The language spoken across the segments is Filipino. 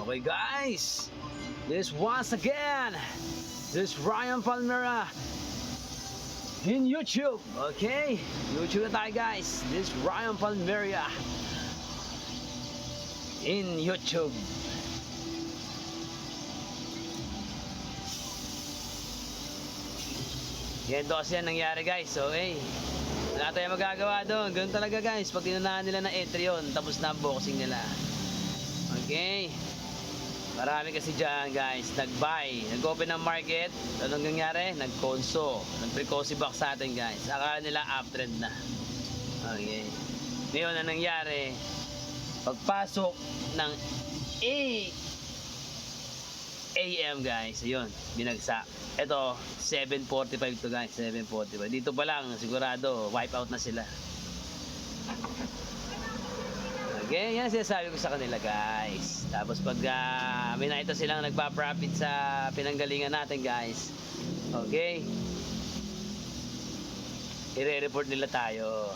Okay guys, this once again, this Ryan Palmera in YouTube. Okay, YouTube na tayo guys. This Ryan Palmera in YouTube. Yan kasi yan nangyari guys. Okay, wala tayong magagawa doon. Ganun talaga guys, pag inunahan nila na entry yun, tapos na ang boxing nila. Okay, marami kasi dyan guys nag-buy, nag-open ng market. Anong nangyari? Nag-conso, nag-precoce box sa atin guys. Akala nila uptrend na. Okay, ngayon na nangyari, pagpasok ng AM guys, ayun, binagsak. Ito 745 to guys, 745. Dito pa lang sigurado wipe out na sila. Okay, yan sinasabi ko sa kanila guys. Tapos pag may nakita silang nagpa-profit sa pinanggalingan natin guys, okay, i-report nila tayo.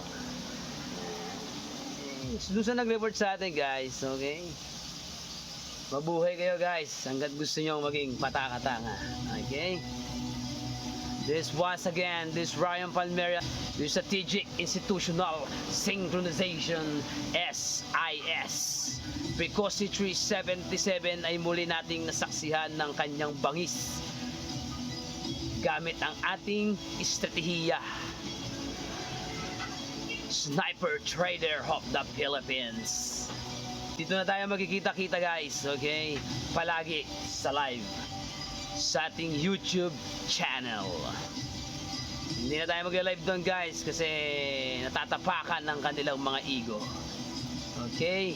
Doon sa nag-report sa atin guys, okay, mabuhay kayo guys hanggat gusto nyo maging patakatanga. Okay, this once again, this Ryan Palmera, this Strategic Institutional Synchronization SIS Precoce 377 ay muli nating nasaksihan ng kanyang bangis gamit ang ating estratehiya. Sniper Trader of the Philippines. Dito na tayo magkikita-kita guys, okay, palagi sa live sa ating YouTube channel. Hindi na tayo mag-live doon guys kasi natatapakan ng kanilang mga ego. Okay,